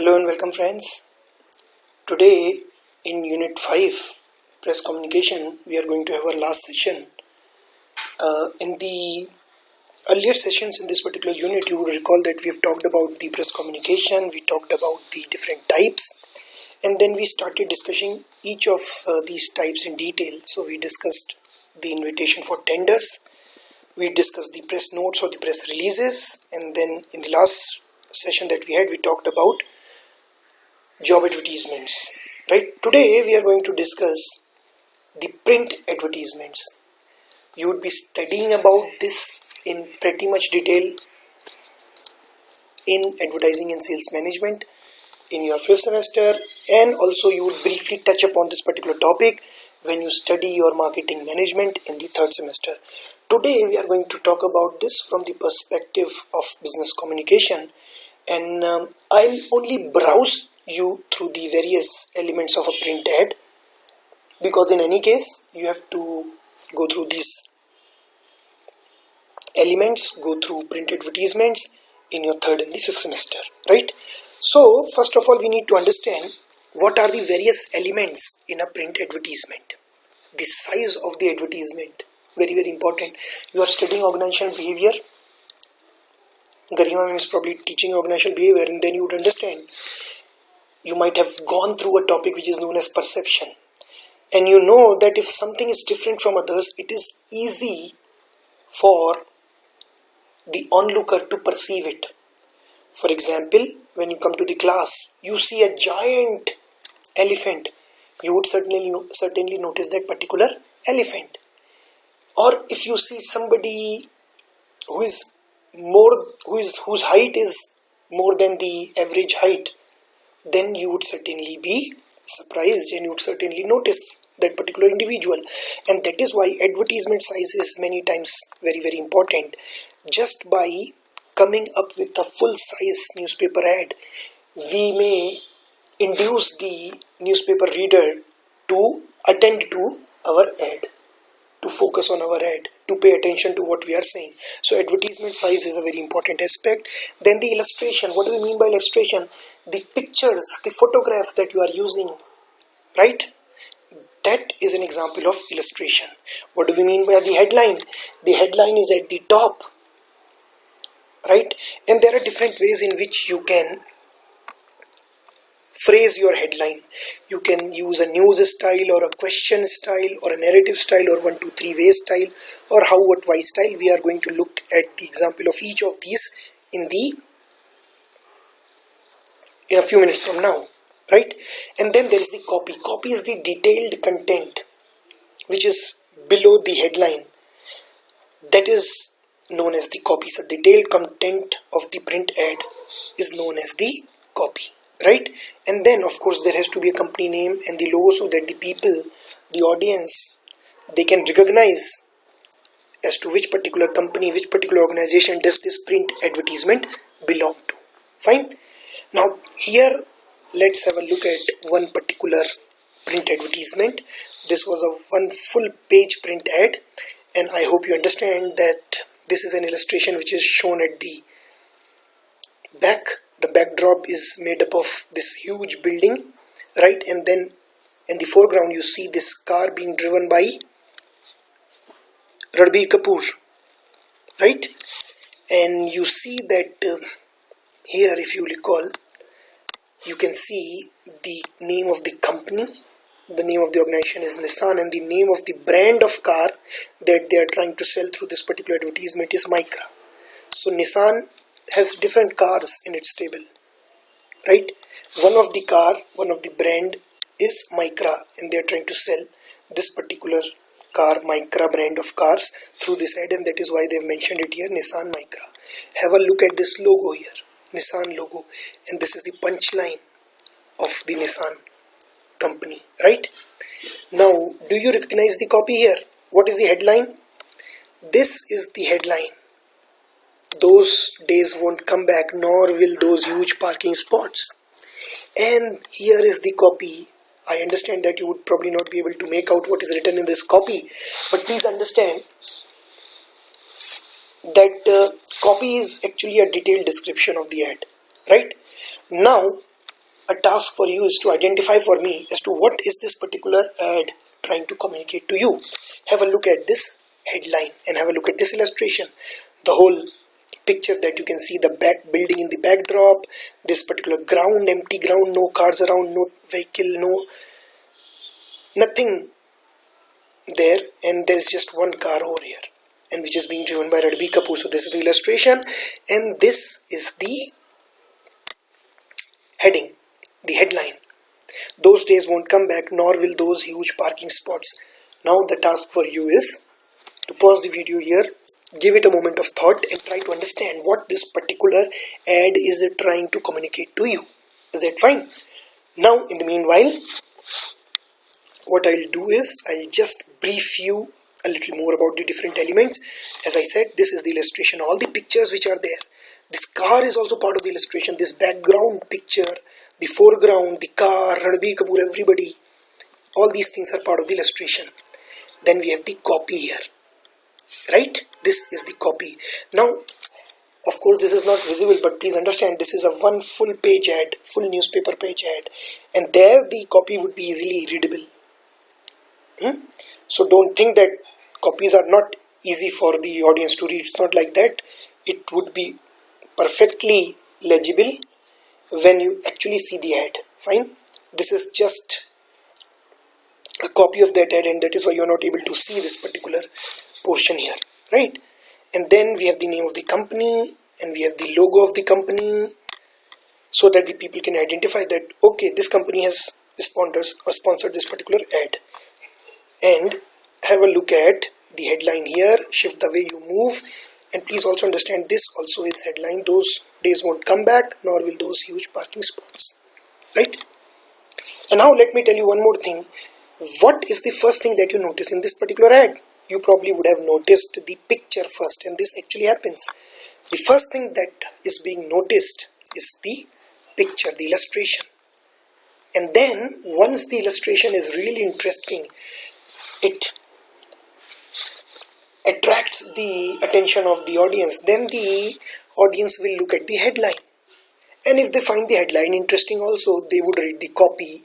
Hello and welcome friends. Today in Unit 5 Press Communication we are going to have our last session. In the earlier sessions in this particular unit you would recall that we have talked about the press communication, we talked about the different types, and then we started discussing each of these types in detail. So we discussed the invitation for tenders, we discussed the press notes or the press releases, and then in the last session that we had we talked about job advertisements. Right, today we are going to discuss the print advertisements. You would be studying about this in pretty much detail in advertising and sales management in your fifth semester, and also you would briefly touch upon this particular topic when you study your marketing management in the third semester. Today we are going to talk about this from the perspective of business communication, and I'll only browse you through the various elements of a print ad, because in any case you have to go through these elements, go through print advertisements in your third and the fifth semester, right? So first of all we need to understand what are the various elements in a print advertisement. The size of the advertisement, very important. You are studying organizational behavior. Garima is probably teaching organizational behavior, and then you would understand. You might have gone through a topic which is known as perception, and you know that if something is different from others, it is easy for the onlooker to perceive it. For example, when you come to the class, you see a giant elephant, you would certainly notice that particular elephant. Or if you see somebody whose height is more than the average height, then you would certainly be surprised and you would certainly notice that particular individual. And that is why advertisement size is many times very important. Just by coming up with a full size newspaper ad, we may induce the newspaper reader to attend to our ad, to focus on our ad, to pay attention to what we are saying. So advertisement size is a very important aspect. Then the illustration. What do we mean by illustration? The pictures, the photographs that you are using, right? That is an example of illustration. What do we mean by the headline? The headline is at the top, right? And there are different ways in which you can phrase your headline. You can use a news style or a question style or a narrative style or 1, 2, 3 way style or how, what, why style. We are going to look at the example of each of these in a few minutes from now, right? And then there is the copy. Copy is the detailed content which is below the headline. That is known as the copy. So detailed content of the print ad is known as the copy, right? And then of course there has to be a company name and the logo so that the people, the audience, they can recognize as to which particular company, which particular organization does this print advertisement belong to. Fine. Now here let's have a look at one particular print advertisement. This was a one full page print ad, and I hope you understand that this is an illustration which is shown at the back. The backdrop is made up of this huge building, right? And then in the foreground you see this car being driven by Ranbir Kapoor, right? And you see that here, if you recall, you can see the name of the company, the name of the organization is Nissan, and the name of the brand of car that they are trying to sell through this particular advertisement is Micra. So Nissan has different cars in its stable, right? One of the brand is Micra, and they are trying to sell this particular car, Micra brand of cars, through this ad, and that is why they have mentioned it here, Nissan Micra. Have a look at this logo here, Nissan logo, and this is the punchline of the Nissan company, right? Now, do you recognize the copy here? What is the headline? This is the headline. Those days won't come back, nor will those huge parking spots. And here is the copy. I understand that you would probably not be able to make out what is written in this copy, but please understand that copy is actually a detailed description of the ad, right? Now a task for you is to identify for me as to what is this particular ad trying to communicate to you. Have a look at this headline and have a look at this illustration. The whole picture that you can see, the back building in the backdrop, this particular ground, empty ground, no cars around, no vehicle, nothing there, and there is just one car over here, and which is being driven by Ranbir Kapoor. So this is the illustration, and this is the heading, the headline. Those days won't come back, nor will those huge parking spots. Now the task for you is to pause the video here, give it a moment of thought, and try to understand what this particular ad is trying to communicate to you. Is that fine? Now, in the meanwhile, what I'll do is I'll just brief you a little more about the different elements. As I said, this is the illustration, all the pictures which are there. This car is also part of the illustration. This background picture, the foreground, the car, Ranbir Kapoor, everybody, all these things are part of the illustration. Then we have the copy here, right? This is the copy. Now, of course, this is not visible, but please understand, this is a one full page ad, full newspaper page ad, and there the copy would be easily readable. So don't think that copies are not easy for the audience to read. It's not like that. It would be perfectly legible when you actually see the ad. Fine. This is just a copy of that ad, and that is why you are not able to see this particular portion here, right? And then we have the name of the company, and we have the logo of the company, so that the people can identify that, okay, this company has sponsored this particular ad. And have a look at the headline here, shift the way you move, and please also understand this also is headline, those days won't come back, nor will those huge parking spots, right? And now let me tell you one more thing. What is the first thing that you notice in this particular ad? You probably would have noticed the picture first, and this actually happens. The first thing that is being noticed is the picture, the illustration. And then once the illustration is really interesting, it attracts the attention of the audience, then the audience will look at the headline. And if they find the headline interesting also, they would read the copy,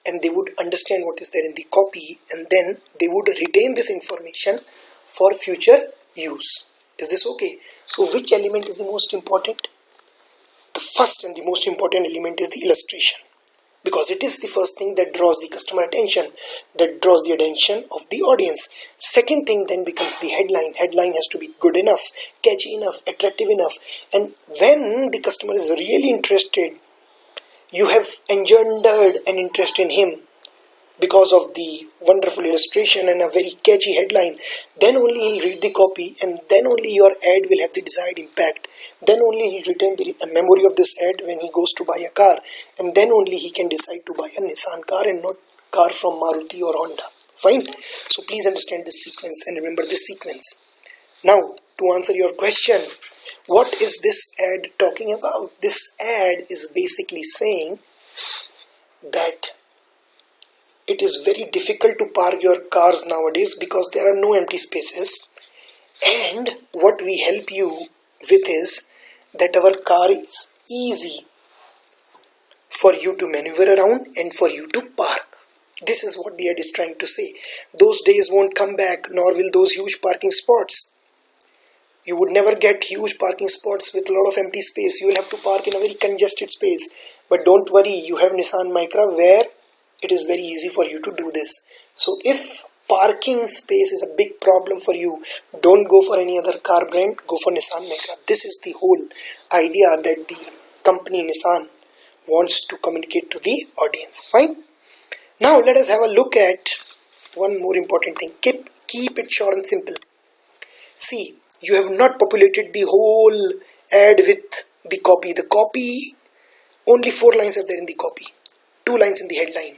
and they would understand what is there in the copy, and then they would retain this information for future use. Is this okay? So which element is the most important? The first and the most important element is the illustration, because it is the first thing that draws the customer attention, that draws the attention of the audience. Second thing then becomes the headline. Headline has to be good enough, catchy enough, attractive enough. And when the customer is really interested, you have engendered an interest in him because of the wonderful illustration and a very catchy headline. Then only he'll read the copy, and then only your ad will have the desired impact. Then only he'll retain the memory of this ad when he goes to buy a car, and then only he can decide to buy a Nissan car and not car from Maruti or Honda. Fine? So please understand this sequence and remember this sequence. Now, to answer your question, what is this ad talking about? This ad is basically saying that it is very difficult to park your cars nowadays because there are no empty spaces, and what we help you with is that our car is easy for you to maneuver around and for you to park. This is what the ad is trying to say. Those days won't come back, nor will those huge parking spots. You would never get huge parking spots with a lot of empty space. You will have to park in a very congested space. But don't worry, you have Nissan Micra where it is very easy for you to do this. So if parking space is a big problem for you, don't go for any other car brand, go for Nissan Micra. This is the whole idea that the company Nissan wants to communicate to the audience. Fine? Now let us have a look at one more important thing. Keep it short and simple. See, you have not populated the whole ad with the copy. The copy, only 4 lines are there in the copy. 2 lines in the headline.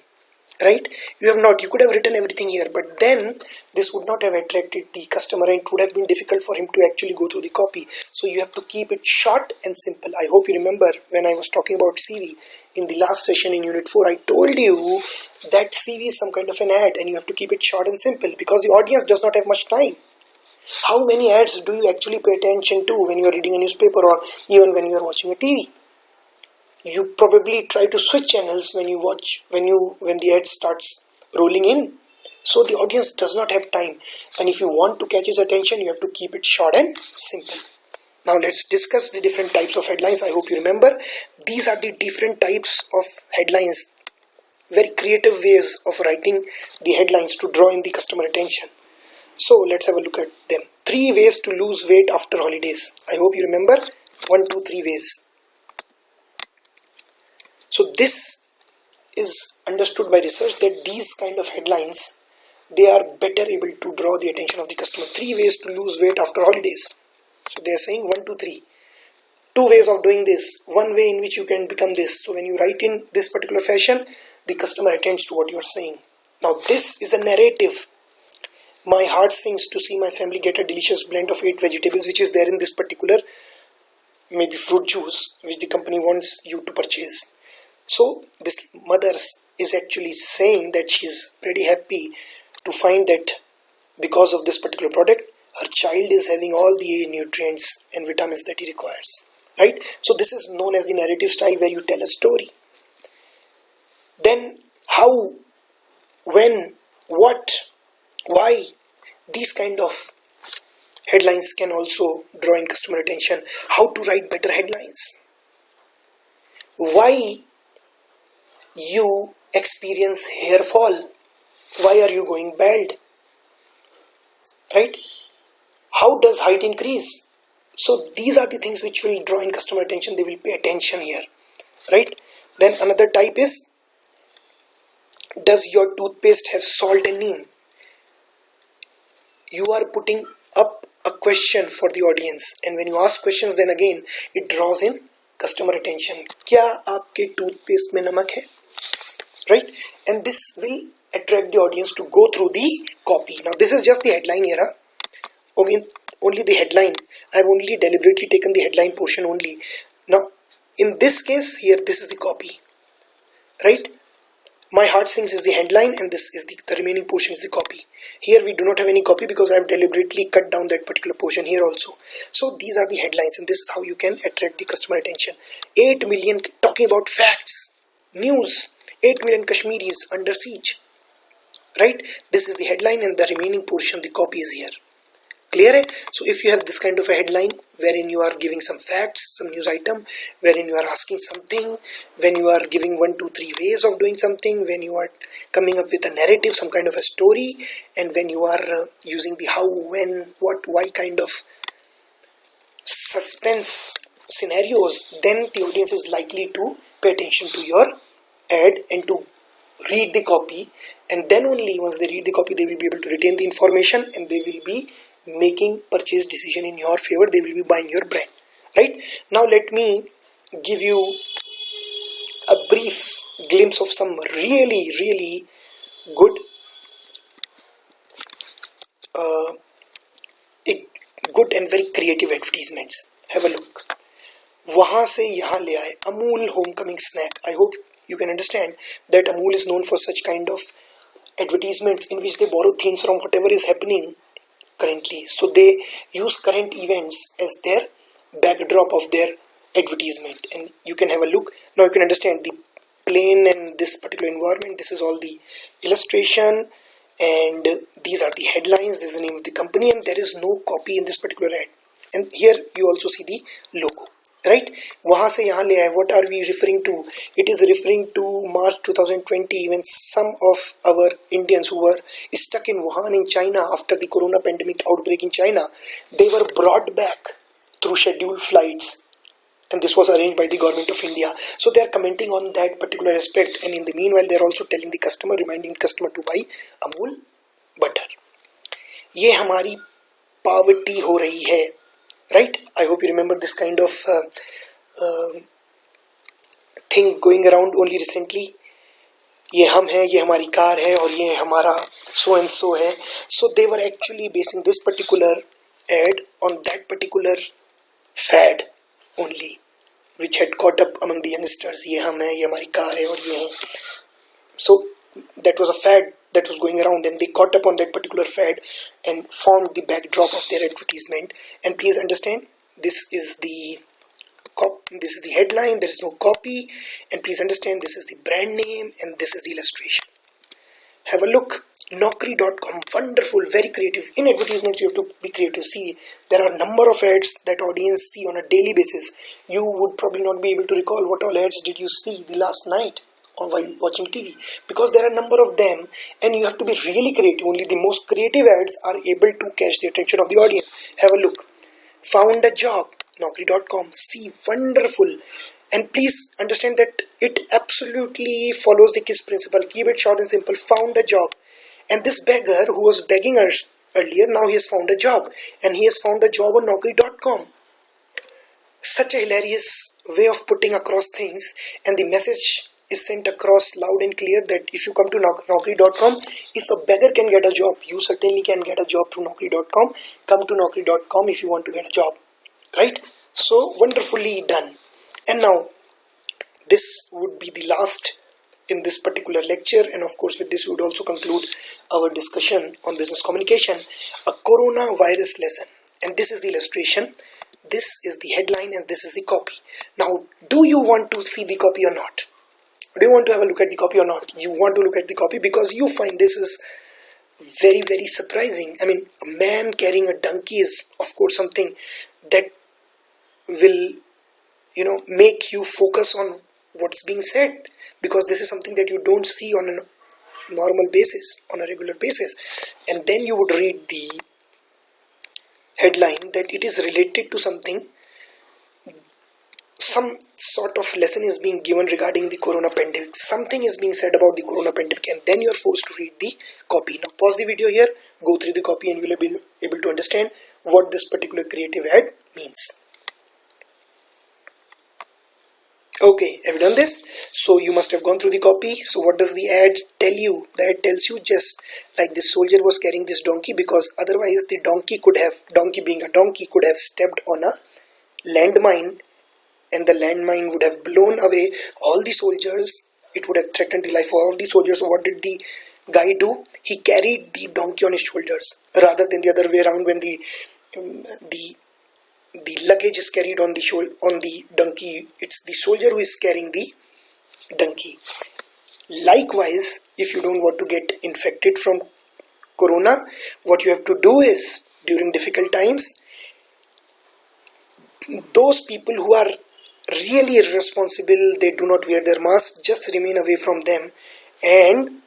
Right? You have not. You could have written everything here, but then this would not have attracted the customer, and it would have been difficult for him to actually go through the copy. So you have to keep it short and simple. I hope you remember when I was talking about CV in the last session in Unit 4, I told you that CV is some kind of an ad and you have to keep it short and simple because the audience does not have much time. How many ads do you actually pay attention to when you are reading a newspaper or even when you are watching a TV? You probably try to switch channels when the ad starts rolling in. So the audience does not have time. And if you want to catch his attention, you have to keep it short and simple. Now let's discuss the different types of headlines. I hope you remember. These are the different types of headlines. Very creative ways of writing the headlines to draw in the customer attention. So let's have a look at them. 3 ways to lose weight after holidays. I hope you remember. 1, 2, 3 ways. So this is understood by research that these kind of headlines, they are better able to draw the attention of the customer. 3 ways to lose weight after holidays. So they are saying 1, 2, 3. 2 ways of doing this. 1 way in which you can become this. So when you write in this particular fashion, the customer attends to what you are saying. Now this is a narrative. My heart sings to see my family get a delicious blend of 8 vegetables, which is there in this particular maybe fruit juice which the company wants you to purchase. So this mother is actually saying that she's pretty happy to find that because of this particular product, her child is having all the nutrients and vitamins that he requires. Right? So this is known as the narrative style, where you tell a story. Then how, when, what, why, these kind of headlines can also draw in customer attention. How to write better headlines. Why you experience hair fall. Why are you going bald? Right? How does height increase? So these are the things which will draw in customer attention. They will pay attention here. Right? Then another type is, does your toothpaste have salt and neem? You are putting up a question for the audience, and when you ask questions, then again it draws in customer attention. क्या आपके toothpaste में नमक है? Right? And this will attract the audience to go through the copy. Now this is just the headline here. Okay, only the headline. I have only deliberately taken the headline portion only. Now in this case here, this is the copy. Right? My heart sings is the headline, and this is the remaining portion is the copy. Here we do not have any copy because I have deliberately cut down that particular portion here also. So these are the headlines, and this is how you can attract the customer attention. 8 million, talking about facts, news. 8 million Kashmiris under siege. Right? This is the headline, and the remaining portion, the copy is here. Clear hai? So if you have this kind of a headline wherein you are giving some facts, some news item, wherein you are asking something, when you are giving 1, 2, 3 ways of doing something, when you are coming up with a narrative, some kind of a story, and when you are using the how, when, what, why kind of suspense scenarios, then the audience is likely to pay attention to your ad and to read the copy, and then only once they read the copy, they will be able to retain the information, and they will be making purchase decision in your favor. They will be buying your brand. Right? Now let me give you a brief glimpse of some really good good and very creative advertisements. Have a look. वहाँ से यहाँ ले आए Amul homecoming snack. I hope you can understand that Amul is known for such kind of advertisements in which they borrow themes from whatever is happening currently. So they use current events as their backdrop of their advertisement, and you can have a look. Now you can understand the plane and this particular environment. This is all the illustration, and these are the headlines. This is the name of the company, and there is no copy in this particular ad. And here you also see the logo. Right? वहाँ से यहाँ ले आए. What are we referring to? It is referring to March 2020, when some of our Indians who were stuck in Wuhan in China after the corona pandemic outbreak in China, they were brought back through scheduled flights, and this was arranged by the government of India. So they are commenting on that particular aspect, and in the meanwhile they are also telling the customer, reminding the customer to buy Amul butter. ये हमारी poverty हो रही है. Right? I hope you remember this kind of thing going around only recently. ये हम है, ये हमारी कार है, और ये हमारा so and so है. So they were actually basing this particular ad on that particular fad only, which had caught up among the youngsters. ये हम है, ये हमारी कार है, और ये है. So that was a fad that was going around, and they caught up on that particular fad and formed the backdrop of their advertisement. And please understand, this is the this is the headline, there is no copy, and please understand this is the brand name and this is the illustration. Have a look. Naukri.com, wonderful, very creative. In advertisements, you have to be creative. See, there are a number of ads that audience see on a daily basis. You would probably not be able to recall what all ads did you see the last night or while watching TV, because there are a number of them, and you have to be really creative. Only the most creative ads are able to catch the attention of the audience. Have a look. Found a job. Naukri.com. See, wonderful. And please understand that it absolutely follows the KISS principle. Keep it short and simple. Found a job. And this beggar who was begging us earlier, now he has found a job. And he has found a job on Naukri.com. Such a hilarious way of putting across things. And the message is sent across loud and clear that if you come to Naukri.com, if a beggar can get a job, you certainly can get a job through Naukri.com. Come to Naukri.com if you want to get a job. Right? So wonderfully done. And now, this would be the last in this particular lecture, and of course with this we would also conclude our discussion on business communication, a coronavirus lesson. And this is the illustration, this is the headline, and this is the copy. Now, do you want to see the copy or not? Do you want to have a look at the copy or not? You want to look at the copy because you find this is very, very surprising. I mean, a man carrying a donkey is of course something that will, make you focus on what's being said, because this is something that you don't see on a normal basis, on a regular basis. And then you would read the headline that it is related to something, some sort of lesson is being given regarding the corona pandemic, something is being said about the corona pandemic, and then you are forced to read the copy. Now pause the video here, go through the copy, and you will be able to understand what this particular creative ad means. Okay, have you done this? So you must have gone through the copy. So what does the ad tell you? The ad tells you just like this soldier was carrying this donkey, because otherwise the donkey being a donkey could have stepped on a landmine, and the landmine would have blown away all the soldiers. It would have threatened the life of all the soldiers. So what did the guy do? He carried the donkey on his shoulders rather than the other way around, when the luggage is carried on the donkey. It's the soldier who is carrying the donkey. Likewise, if you don't want to get infected from corona, what you have to do is, during difficult times, those people who are really irresponsible, they do not wear their mask, just remain away from them and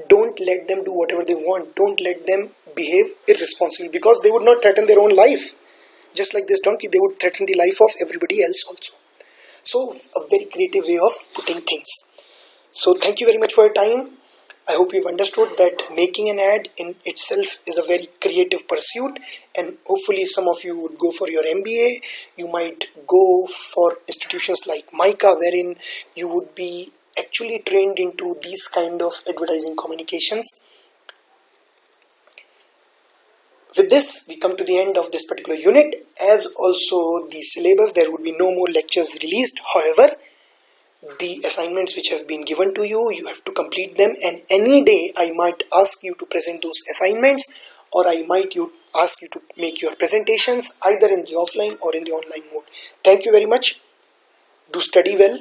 don't let them do whatever they want. Don't let them behave irresponsibly, because they would not threaten their own life. Just like this donkey, they would threaten the life of everybody else also. So, a very creative way of putting things. So, thank you very much for your time. I hope you've understood that making an ad in itself is a very creative pursuit, and hopefully some of you would go for your MBA. You might go for institutions like MICA, wherein you would be actually trained into these kind of advertising communications. With this, we come to the end of this particular unit, as also the syllabus. There would be no more lectures released. However, the assignments which have been given to you, you have to complete them, and any day I might ask you to present those assignments, or I might ask you to make your presentations either in the offline or in the online mode. Thank you very much. Do study well.